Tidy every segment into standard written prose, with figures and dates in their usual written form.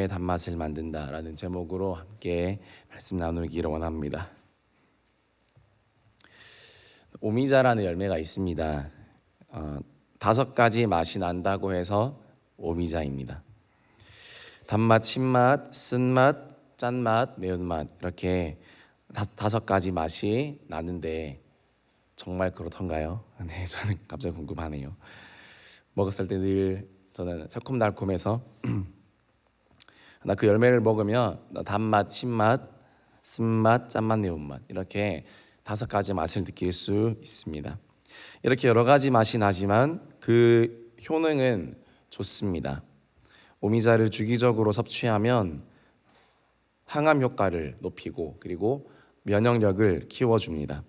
단맛을 만든다라는 제목으로 함께 말씀 나누기를 원합니다. 오미자라는 열매가 있습니다. 5가지 맛이 난다고 해서 오미자입니다. 단맛, 신맛, 쓴맛, 짠맛, 매운맛 이렇게 5가지 맛이 나는데 정말 그렇던가요? 네, 저는 갑자기 궁금하네요. 먹었을 때 늘 저는 새콤달콤해서 나 그 열매를 먹으면 단맛, 신맛, 쓴맛, 짠맛, 매운맛 이렇게 5가지 맛을 느낄 수 있습니다. 이렇게 여러 가지 맛이 나지만 그 효능은 좋습니다. 오미자를 주기적으로 섭취하면 항암 효과를 높이고 그리고 면역력을 키워줍니다.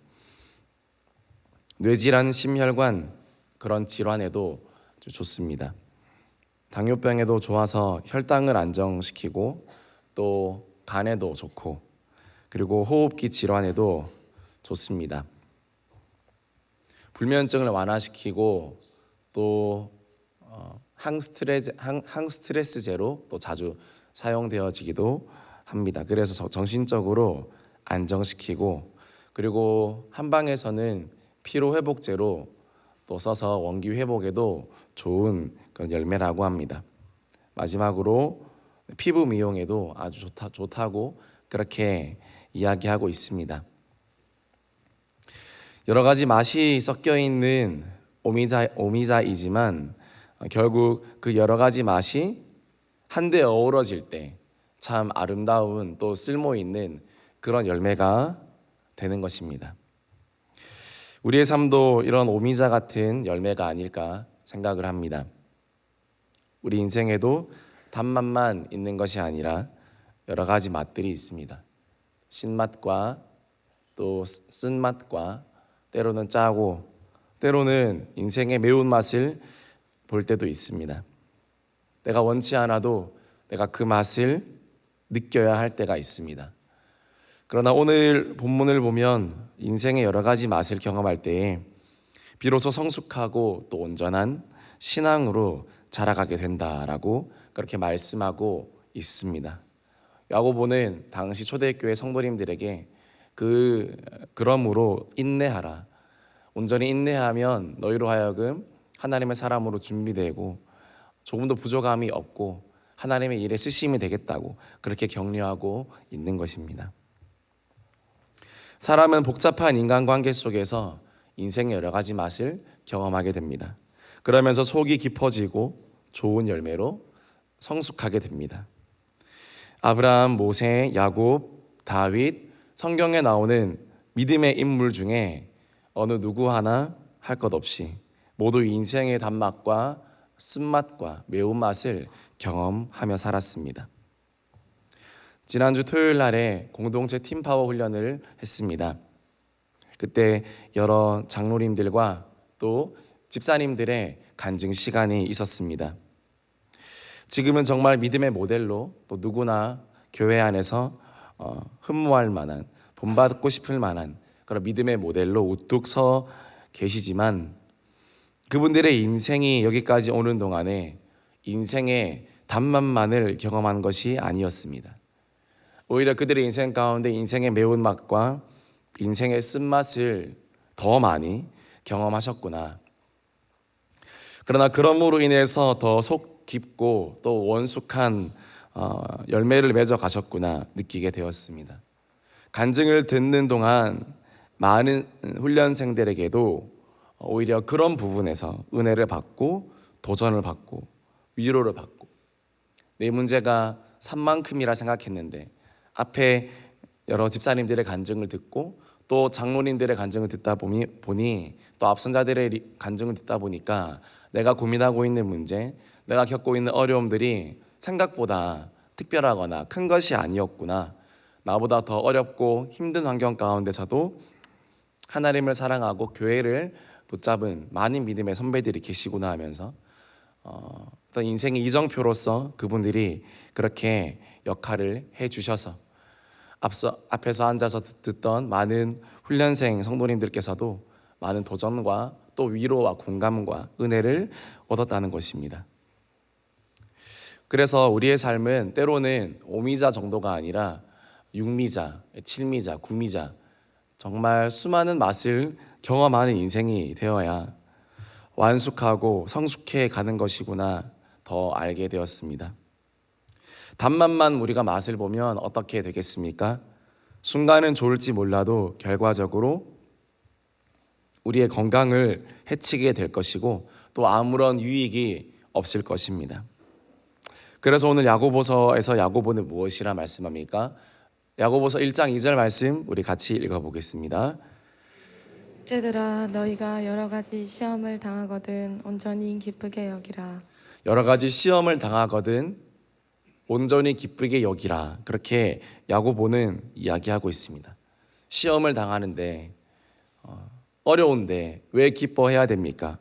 뇌질환, 심혈관 그런 질환에도 아주 좋습니다. 당뇨병에도 좋아서 혈당을 안정시키고 또 간에도 좋고 그리고 호흡기 질환에도 좋습니다. 불면증을 완화시키고 또 항스트레스제로 또 자주 사용되어지기도 합니다. 그래서 정신적으로 안정시키고 그리고 한방에서는 피로회복제로 또 써서 원기 회복에도 좋은 그런 열매라고 합니다. 마지막으로 피부 미용에도 아주 좋다고 그렇게 이야기하고 있습니다. 여러 가지 맛이 섞여 있는 오미자이지만 결국 그 여러 가지 맛이 한데 어우러질 때 참 아름다운 또 쓸모 있는 그런 열매가 되는 것입니다. 우리의 삶도 이런 오미자 같은 열매가 아닐까 생각을 합니다. 우리 인생에도 단맛만 있는 것이 아니라 여러 가지 맛들이 있습니다. 신맛과 또 쓴맛과 때로는 짜고 때로는 인생의 매운맛을 볼 때도 있습니다. 내가 원치 않아도 내가 그 맛을 느껴야 할 때가 있습니다. 그러나 오늘 본문을 보면 인생의 여러 가지 맛을 경험할 때에 비로소 성숙하고 또 온전한 신앙으로 자라가게 된다라고 그렇게 말씀하고 있습니다. 야고보는 당시 초대교회 성도님들에게 그러므로 인내하라. 온전히 인내하면 너희로 하여금 하나님의 사람으로 준비되고 조금 더 부족함이 없고 하나님의 일에 쓰심이 되겠다고 그렇게 격려하고 있는 것입니다. 사람은 복잡한 인간관계 속에서 인생의 여러 가지 맛을 경험하게 됩니다. 그러면서 속이 깊어지고 좋은 열매로 성숙하게 됩니다. 아브라함, 모세, 야곱, 다윗, 성경에 나오는 믿음의 인물 중에 어느 누구 하나 할 것 없이 모두 인생의 단맛과 쓴맛과 매운맛을 경험하며 살았습니다. 지난주 토요일 날에 공동체 팀파워 훈련을 했습니다. 그때 여러 장로님들과 또 집사님들의 간증 시간이 있었습니다. 지금은 정말 믿음의 모델로 또 누구나 교회 안에서 흠모할 만한 본받고 싶을 만한 그런 믿음의 모델로 우뚝 서 계시지만 그분들의 인생이 여기까지 오는 동안에 인생의 단맛만을 경험한 것이 아니었습니다. 오히려 그들의 인생 가운데 인생의 매운맛과 인생의 쓴맛을 더 많이 경험하셨구나. 그러나 그럼으로 인해서 더 속 깊고 또 원숙한 열매를 맺어 가셨구나 느끼게 되었습니다. 간증을 듣는 동안 많은 훈련생들에게도 오히려 그런 부분에서 은혜를 받고 도전을 받고 위로를 받고 내 문제가 산만큼이라 생각했는데 앞에 여러 집사님들의 간증을 듣고 또 장로님들의 간증을 듣다 보니 또 앞선자들의 간증을 듣다 보니까 내가 고민하고 있는 문제, 내가 겪고 있는 어려움들이 생각보다 특별하거나 큰 것이 아니었구나. 나보다 더 어렵고 힘든 환경 가운데서도 하나님을 사랑하고 교회를 붙잡은 많은 믿음의 선배들이 계시구나 하면서 어떤 인생의 이정표로서 그분들이 그렇게 역할을 해주셔서 앞에서 앉아서 듣던 많은 훈련생 성도님들께서도 많은 도전과 또 위로와 공감과 은혜를 얻었다는 것입니다. 그래서 우리의 삶은 때로는 오미자 정도가 아니라 6미자, 7미자, 9미자 정말 수많은 맛을 경험하는 인생이 되어야 완숙하고 성숙해 가는 것이구나 더 알게 되었습니다. 단맛만 우리가 맛을 보면 어떻게 되겠습니까? 순간은 좋을지 몰라도 결과적으로 우리의 건강을 해치게 될 것이고 또 아무런 유익이 없을 것입니다. 그래서 오늘 야고보서에서 야고보는 무엇이라 말씀합니까? 야고보서 1장 2절 말씀 우리 같이 읽어보겠습니다. 형제들아 너희가 여러 가지 시험을 당하거든 온전히 기쁘게 여기라. 여러 가지 시험을 당하거든 온전히 기쁘게 여기라. 그렇게 야고보는 이야기하고 있습니다. 시험을 당하는데 어려운데 왜 기뻐해야 됩니까?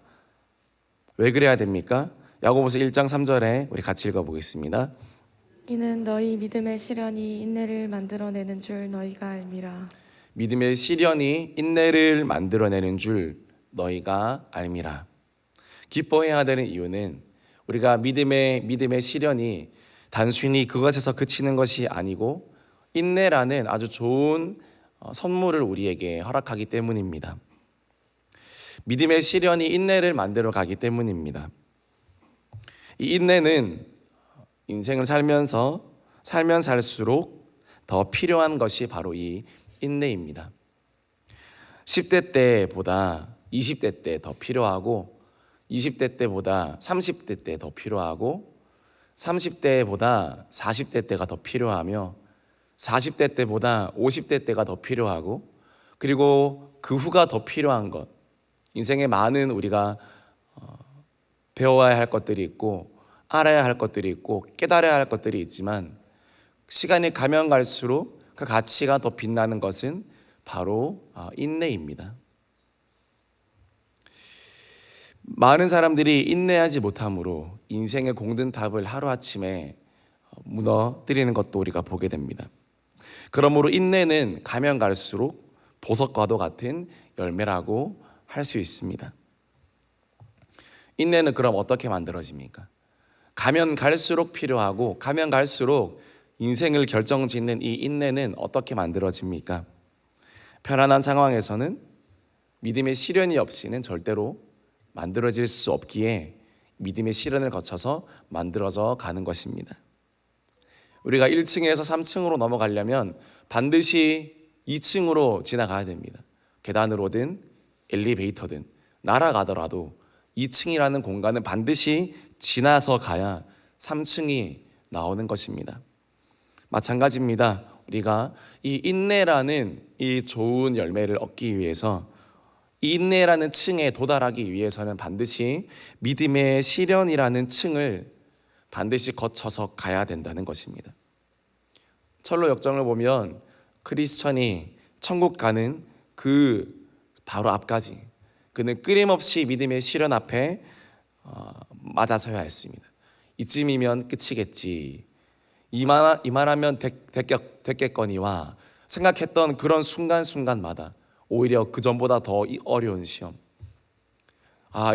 왜 그래야 됩니까? 야고보서 1장 3절에 우리 같이 읽어보겠습니다. 이는 너희 믿음의 시련이 인내를 만들어내는 줄 너희가 알미라. 믿음의 시련이 인내를 만들어내는 줄 너희가 알미라. 기뻐해야 되는 이유는 우리가 믿음의 시련이 단순히 그것에서 그치는 것이 아니고 인내라는 아주 좋은 선물을 우리에게 허락하기 때문입니다. 믿음의 시련이 인내를 만들어 가기 때문입니다. 이 인내는 인생을 살면 살수록 더 필요한 것이 바로 이 인내입니다. 10대 때보다 20대 때 더 필요하고 20대 때보다 30대 때 더 필요하고 30대보다 40대 때가 더 필요하며 40대 때보다 50대 때가 더 필요하고 그리고 그 후가 더 필요한 것 인생에 많은 우리가 배워야 할 것들이 있고 알아야 할 것들이 있고 깨달아야 할 것들이 있지만 시간이 가면 갈수록 그 가치가 더 빛나는 것은 바로 인내입니다. 많은 사람들이 인내하지 못함으로 인생의 공든탑을 하루아침에 무너뜨리는 것도 우리가 보게 됩니다. 그러므로 인내는 가면 갈수록 보석과도 같은 열매라고 할 수 있습니다. 인내는 그럼 어떻게 만들어집니까? 가면 갈수록 필요하고 가면 갈수록 인생을 결정짓는 이 인내는 어떻게 만들어집니까? 편안한 상황에서는 믿음의 시련이 없이는 절대로 만들어질 수 없기에 믿음의 시련을 거쳐서 만들어져 가는 것입니다. 우리가 1층에서 3층으로 넘어가려면 반드시 2층으로 지나가야 됩니다. 계단으로든 엘리베이터든 날아가더라도 2층이라는 공간은 반드시 지나서 가야 3층이 나오는 것입니다. 마찬가지입니다. 우리가 이 인내라는 이 좋은 열매를 얻기 위해서 이 인내라는 층에 도달하기 위해서는 반드시 믿음의 시련이라는 층을 반드시 거쳐서 가야 된다는 것입니다. 철로 역정을 보면 크리스천이 천국 가는 그 바로 앞까지 그는 끊임없이 믿음의 시련 앞에 맞아서야 했습니다. 이쯤이면 끝이겠지. 이만하면 됐겠거니와 생각했던 그런 순간순간마다 오히려 그 전보다 더 어려운 시험.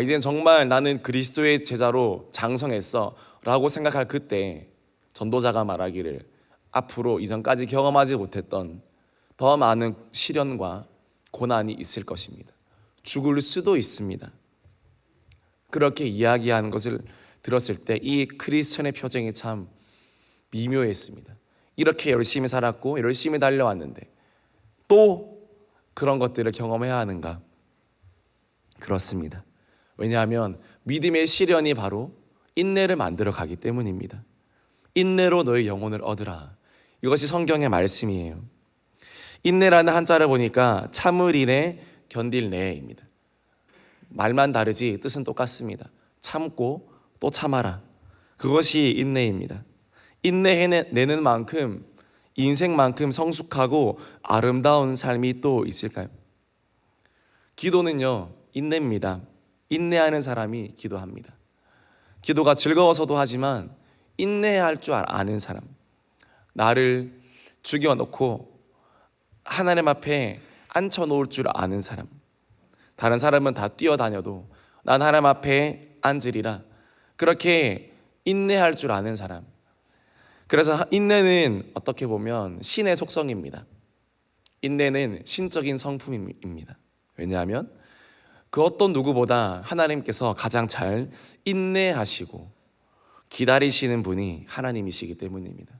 이젠 정말 나는 그리스도의 제자로 장성했어 라고 생각할 그때 전도자가 말하기를 앞으로 이전까지 경험하지 못했던 더 많은 시련과 고난이 있을 것입니다. 죽을 수도 있습니다. 그렇게 이야기하는 것을 들었을 때 이 크리스천의 표정이 참 미묘했습니다. 이렇게 열심히 살았고 열심히 달려왔는데 또 그런 것들을 경험해야 하는가? 그렇습니다. 왜냐하면 믿음의 시련이 바로 인내를 만들어 가기 때문입니다. 인내로 너의 영혼을 얻으라. 이것이 성경의 말씀이에요. 인내라는 한자를 보니까 참을 일에 견딜 내입니다. 말만 다르지 뜻은 똑같습니다. 참고 또 참아라. 그것이 인내입니다. 인내해내는 만큼 인생만큼 성숙하고 아름다운 삶이 또 있을까요? 기도는요 인내입니다. 인내하는 사람이 기도합니다. 기도가 즐거워서도 하지만 인내할 줄 아는 사람, 나를 죽여놓고 하나님 앞에 앉혀놓을 줄 아는 사람, 다른 사람은 다 뛰어다녀도 난 하나님 앞에 앉으리라. 그렇게 인내할 줄 아는 사람. 그래서 인내는 어떻게 보면 신의 속성입니다. 인내는 신적인 성품입니다. 왜냐하면 그 어떤 누구보다 하나님께서 가장 잘 인내하시고 기다리시는 분이 하나님이시기 때문입니다.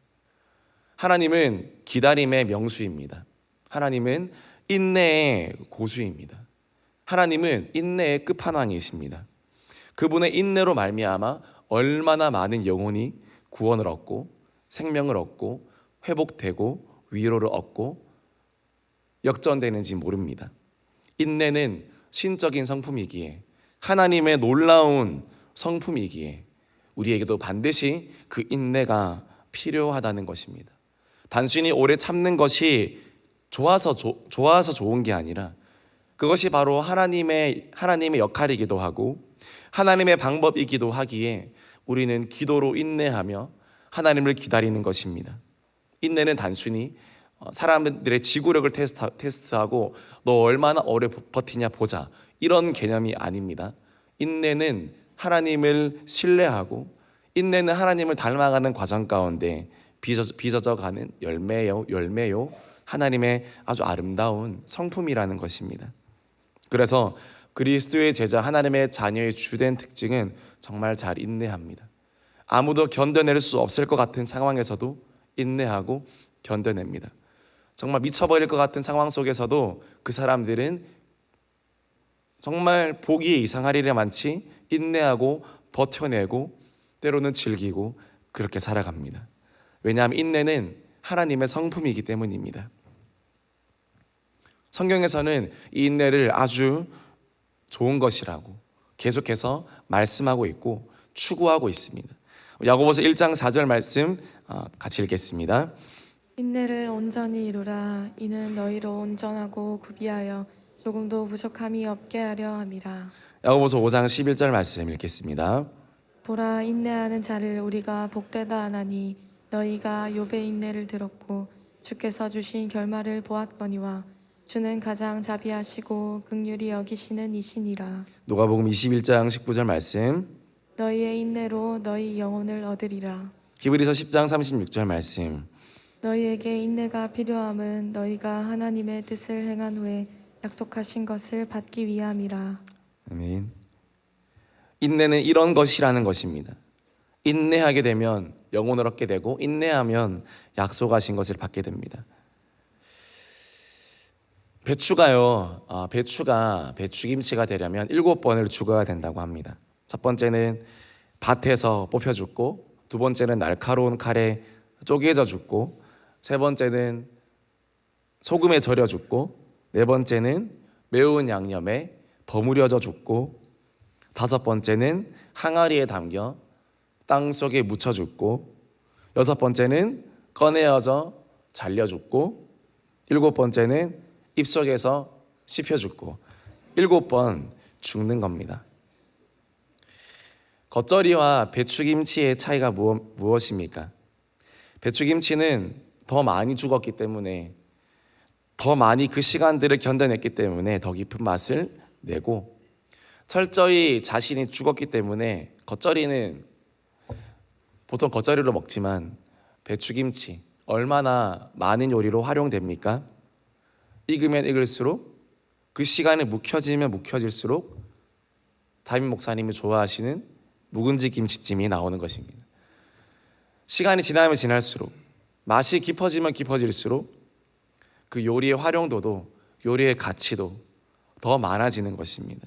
하나님은 기다림의 명수입니다. 하나님은 인내의 고수입니다. 하나님은 인내의 끝판왕이십니다. 그분의 인내로 말미암아 얼마나 많은 영혼이 구원을 얻고 생명을 얻고 회복되고 위로를 얻고 역전되는지 모릅니다. 인내는 신적인 성품이기에 하나님의 놀라운 성품이기에 우리에게도 반드시 그 인내가 필요하다는 것입니다. 단순히 오래 참는 것이 좋아서 좋은 게 아니라 그것이 바로 하나님의 역할이기도 하고 하나님의 방법이기도 하기에 우리는 기도로 인내하며 하나님을 기다리는 것입니다. 인내는 단순히 사람들의 지구력을 테스트하고 너 얼마나 오래 버티냐 보자 이런 개념이 아닙니다. 인내는 하나님을 신뢰하고 인내는 하나님을 닮아가는 과정 가운데 빚어져가는 열매요 하나님의 아주 아름다운 성품이라는 것입니다. 그래서 그리스도의 제자 하나님의 자녀의 주된 특징은 정말 잘 인내합니다. 아무도 견뎌낼 수 없을 것 같은 상황에서도 인내하고 견뎌냅니다. 정말 미쳐버릴 것 같은 상황 속에서도 그 사람들은 정말 보기에 이상하리라 많지 인내하고 버텨내고 때로는 즐기고 그렇게 살아갑니다. 왜냐하면 인내는 하나님의 성품이기 때문입니다. 성경에서는 이 인내를 아주 좋은 것이라고 계속해서 말씀하고 있고 추구하고 있습니다. 야고보서 1장 4절 말씀 같이 읽겠습니다. 인내를 온전히 이루라. 이는 너희로 온전하고 구비하여 조금도 부족함이 없게 하려 함이라. 야고보서 5장 11절 말씀 읽겠습니다. 보라, 인내하는 자를 우리가 복되다 하나니 너희가 욥의 인내를 들었고 주께서 주신 결말을 보았거니와 주는 가장 자비하시고 긍휼히 여기시는 이시니라. 누가복음 21장 19절 말씀, 너희의 인내로 너희 영혼을 얻으리라. 히브리서 10장 36절 말씀, 너희에게 인내가 필요함은 너희가 하나님의 뜻을 행한 후에 약속하신 것을 받기 위함이라. 아멘. 인내는 이런 것이라는 것입니다. 인내하게 되면 영혼을 얻게 되고 인내하면 약속하신 것을 받게 됩니다. 배추가 배추김치가 되려면 7번을 죽어야 된다고 합니다. 첫 번째는 밭에서 뽑혀 죽고, 두 번째는 날카로운 칼에 쪼개져 죽고, 세 번째는 소금에 절여 죽고, 네 번째는 매운 양념에 버무려져 죽고, 다섯 번째는 항아리에 담겨 땅 속에 묻혀 죽고, 여섯 번째는 꺼내어져 잘려 죽고, 일곱 번째는 입속에서 씹혀 죽고, 7번 죽는 겁니다. 겉절이와 배추김치의 차이가 무엇입니까? 배추김치는 더 많이 죽었기 때문에, 더 많이 그 시간들을 견뎌냈기 때문에 더 깊은 맛을 내고, 철저히 자신이 죽었기 때문에 겉절이는 보통 겉절이로 먹지만 배추김치 얼마나 많은 요리로 활용됩니까? 익으면 익을수록, 그 시간이 묵혀지면 묵혀질수록 담임 목사님이 좋아하시는 묵은지 김치찜이 나오는 것입니다. 시간이 지나면 지날수록, 맛이 깊어지면 깊어질수록 그 요리의 활용도도, 요리의 가치도 더 많아지는 것입니다.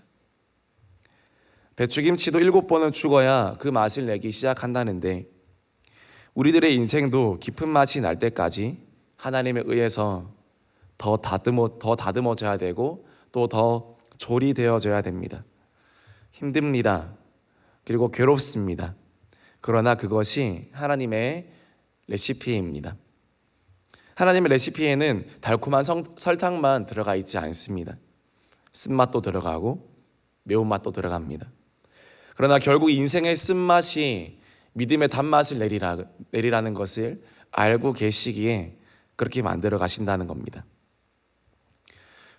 배추김치도 7번은 죽어야 그 맛을 내기 시작한다는데, 우리들의 인생도 깊은 맛이 날 때까지 하나님에 의해서 더 다듬어져야 되고 또 더 조리되어져야 됩니다. 힘듭니다. 그리고 괴롭습니다. 그러나 그것이 하나님의 레시피입니다. 하나님의 레시피에는 달콤한 설탕만 들어가 있지 않습니다. 쓴맛도 들어가고 매운맛도 들어갑니다. 그러나 결국 인생의 쓴맛이 믿음의 단맛을 내리라는 것을 알고 계시기에 그렇게 만들어 가신다는 겁니다.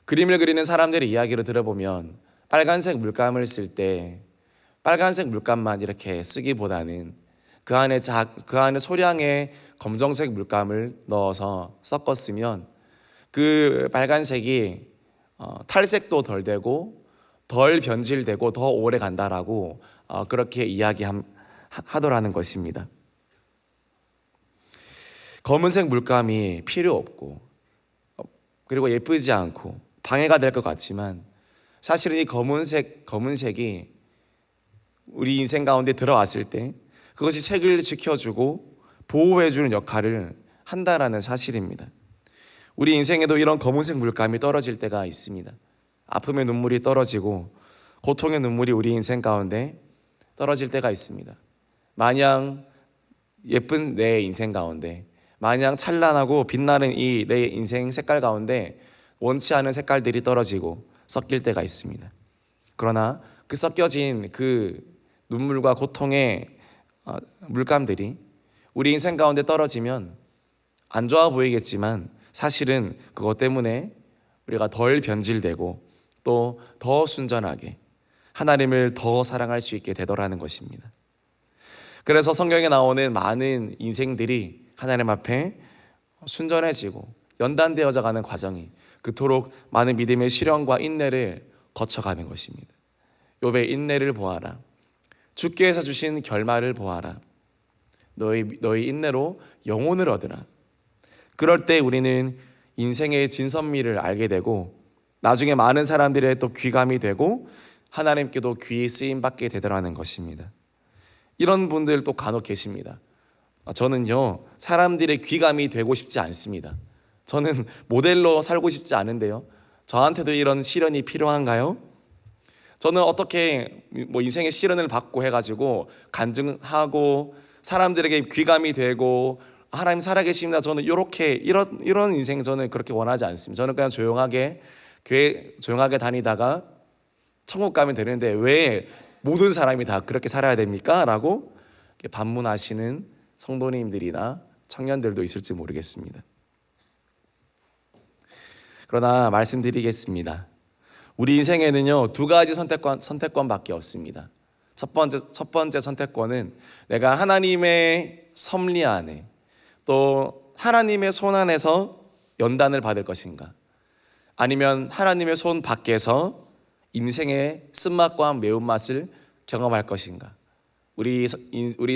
그림을 그리는 사람들의 이야기를 들어보면 빨간색 물감을 쓸 때 빨간색 물감만 이렇게 쓰기보다는 그 안에 소량의 검정색 물감을 넣어서 섞었으면 그 빨간색이 탈색도 덜 되고 덜 변질되고 더 오래 간다라고 그렇게 이야기하더라는 것입니다. 검은색 물감이 필요 없고 그리고 예쁘지 않고 방해가 될 것 같지만 사실은 이 검은색이 우리 인생 가운데 들어왔을 때 그것이 색을 지켜주고 보호해주는 역할을 한다라는 사실입니다. 우리 인생에도 이런 검은색 물감이 떨어질 때가 있습니다. 아픔의 눈물이 떨어지고 고통의 눈물이 우리 인생 가운데 떨어질 때가 있습니다. 마냥 예쁜 내 인생 가운데, 마냥 찬란하고 빛나는 이 내 인생 색깔 가운데 원치 않은 색깔들이 떨어지고 섞일 때가 있습니다. 그러나 그 섞여진 그 눈물과 고통의 물감들이 우리 인생 가운데 떨어지면 안 좋아 보이겠지만 사실은 그것 때문에 우리가 덜 변질되고 또 더 순전하게 하나님을 더 사랑할 수 있게 되더라는 것입니다. 그래서 성경에 나오는 많은 인생들이 하나님 앞에 순전해지고 연단되어져 가는 과정이 그토록 많은 믿음의 시련과 인내를 거쳐가는 것입니다. 욥의 인내를 보아라. 주께서 주신 결말을 보아라. 너희 인내로 영혼을 얻으라. 그럴 때 우리는 인생의 진선미를 알게 되고 나중에 많은 사람들의 또 귀감이 되고 하나님께도 귀히 쓰임 받게 되더라는 것입니다. 이런 분들 또 간혹 계십니다. 저는요 사람들의 귀감이 되고 싶지 않습니다. 저는 모델로 살고 싶지 않은데요, 저한테도 이런 시련이 필요한가요? 저는 어떻게 인생의 시련을 받고 해가지고 간증하고 사람들에게 귀감이 되고 하나님 살아계십니다, 저는 이런 인생 저는 그렇게 원하지 않습니다. 저는 그냥 조용하게 교회 조용하게 다니다가 천국 가면 되는데 왜 모든 사람이 다 그렇게 살아야 됩니까? 라고 반문하시는 성도님들이나 청년들도 있을지 모르겠습니다. 그러나 말씀드리겠습니다. 우리 인생에는요 두 가지 선택권밖에 없습니다. 첫 번째 선택권은 내가 하나님의 섭리 안에 또 하나님의 손 안에서 연단을 받을 것인가, 아니면 하나님의 손 밖에서 인생의 쓴맛과 매운맛을 경험할 것인가. 우리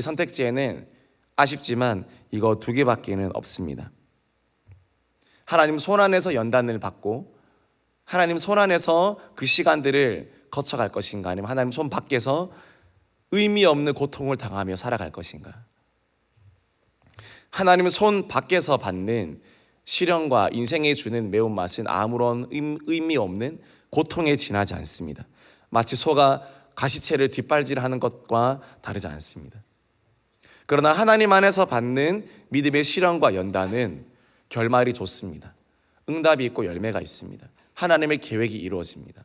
선택지에는 아쉽지만 이거 두 개밖에는 없습니다. 하나님 손 안에서 연단을 받고 하나님 손 안에서 그 시간들을 거쳐갈 것인가, 아니면 하나님 손 밖에서 의미 없는 고통을 당하며 살아갈 것인가. 하나님 손 밖에서 받는 시련과 인생에 주는 매운맛은 아무런 의미 없는 고통에 지나지 않습니다. 마치 소가 가시채를 뒷발질하는 것과 다르지 않습니다. 그러나 하나님 안에서 받는 믿음의 시련과 연단은 결말이 좋습니다. 응답이 있고 열매가 있습니다. 하나님의 계획이 이루어집니다.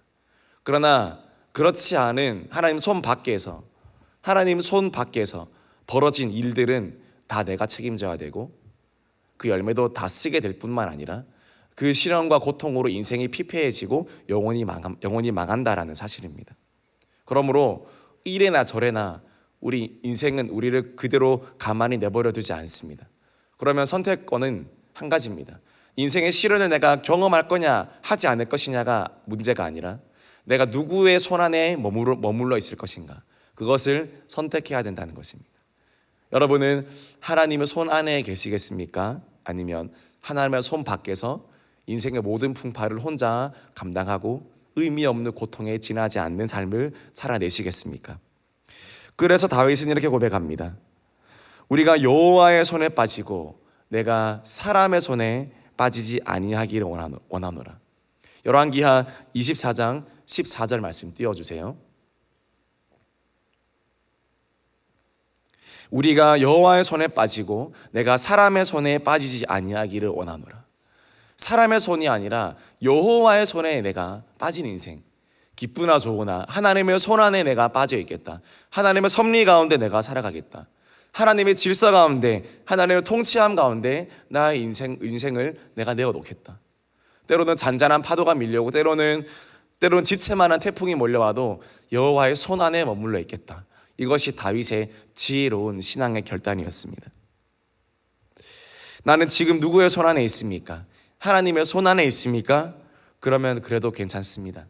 그러나 그렇지 않은 하나님 손 밖에서 벌어진 일들은 다 내가 책임져야 되고 그 열매도 다 쓰게 될 뿐만 아니라 그 시련과 고통으로 인생이 피폐해지고 영혼이 망한다라는 사실입니다. 그러므로 이래나 저래나 우리 인생은 우리를 그대로 가만히 내버려 두지 않습니다. 그러면 선택권은 한 가지입니다. 인생의 시련을 내가 경험할 거냐 하지 않을 것이냐가 문제가 아니라 내가 누구의 손 안에 머물러 있을 것인가, 그것을 선택해야 된다는 것입니다. 여러분은 하나님의 손 안에 계시겠습니까? 아니면 하나님의 손 밖에서 인생의 모든 풍파를 혼자 감당하고 의미 없는 고통에 지나지 않는 삶을 살아내시겠습니까? 그래서 다윗은 이렇게 고백합니다. 우리가 여호와의 손에 빠지고 내가 사람의 손에 빠지지 아니하기를 원하노라. 열왕기하 24장 14절 말씀 띄워주세요. 우리가 여호와의 손에 빠지고 내가 사람의 손에 빠지지 아니하기를 원하노라. 사람의 손이 아니라 여호와의 손에 내가 빠진 인생, 기쁘나 좋으나 하나님의 손 안에 내가 빠져 있겠다. 하나님의 섭리 가운데 내가 살아가겠다. 하나님의 질서 가운데, 하나님의 통치함 가운데 나의 인생을 내가 내어놓겠다. 때로는 잔잔한 파도가 밀려오고 때로는 지체만한 태풍이 몰려와도 여호와의 손 안에 머물러 있겠다. 이것이 다윗의 지혜로운 신앙의 결단이었습니다. 나는 지금 누구의 손 안에 있습니까? 하나님의 손 안에 있습니까? 그러면 그래도 괜찮습니다.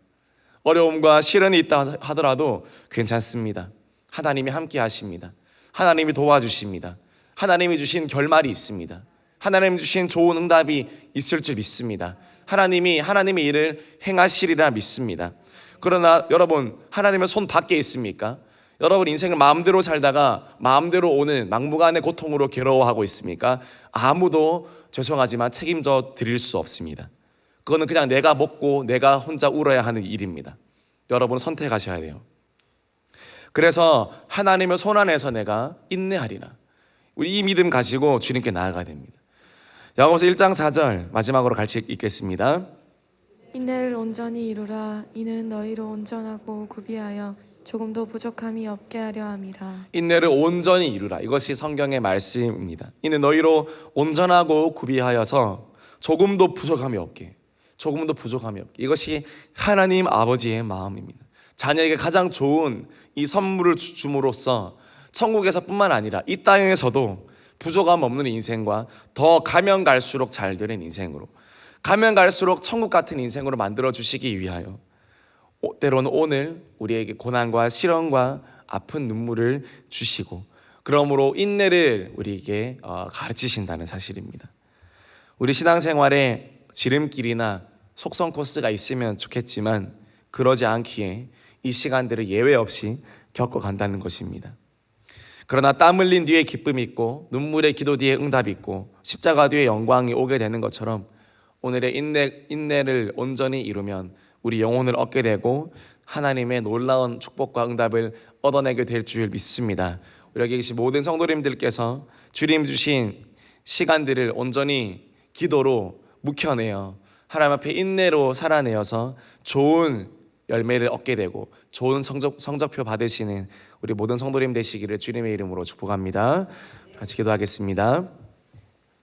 어려움과 시련이 있다 하더라도 괜찮습니다. 하나님이 함께 하십니다. 하나님이 도와주십니다. 하나님이 주신 결말이 있습니다. 하나님이 주신 좋은 응답이 있을 줄 믿습니다. 하나님이 하나님의 일을 행하시리라 믿습니다. 그러나 여러분, 하나님의 손 밖에 있습니까? 여러분 인생을 마음대로 살다가 마음대로 오는 막무가내 고통으로 괴로워하고 있습니까? 아무도 죄송하지만 책임져 드릴 수 없습니다. 그거는 그냥 내가 먹고 내가 혼자 울어야 하는 일입니다. 여러분 선택하셔야 돼요. 그래서 하나님의 손 안에서 내가 인내하리라. 우리 이 믿음 가지고 주님께 나아가야 됩니다. 야고보서 1장 4절 마지막으로 같이 읽겠습니다. 인내를 온전히 이루라. 이는 너희로 온전하고 구비하여 조금도 부족함이 없게 하려 함이라. 인내를 온전히 이루라. 이것이 성경의 말씀입니다. 이는 너희로 온전하고 구비하여서 조금도 부족함이 없게. 이것이 하나님 아버지의 마음입니다. 자녀에게 가장 좋은 이 선물을 줌으로써 천국에서 뿐만 아니라 이 땅에서도 부족함 없는 인생과 더 가면 갈수록 잘 되는 인생으로, 가면 갈수록 천국 같은 인생으로 만들어 주시기 위하여 때로는 오늘 우리에게 고난과 시련과 아픈 눈물을 주시고, 그러므로 인내를 우리에게 가르치신다는 사실입니다. 우리 신앙생활에 지름길이나 속성 코스가 있으면 좋겠지만 그러지 않기에 이 시간들을 예외 없이 겪어간다는 것입니다. 그러나 땀 흘린 뒤에 기쁨이 있고 눈물의 기도 뒤에 응답이 있고 십자가 뒤에 영광이 오게 되는 것처럼 오늘의 인내를 온전히 이루면 우리 영혼을 얻게 되고 하나님의 놀라운 축복과 응답을 얻어내게 될 줄 믿습니다. 우리 여기 계신 모든 성도님들께서 주님 주신 시간들을 온전히 기도로 묵혀내어 하나님 앞에 인내로 살아내어서 좋은 열매를 얻게 되고 좋은 성적표 받으시는 우리 모든 성도님 되시기를 주님의 이름으로 축복합니다. 같이 기도하겠습니다.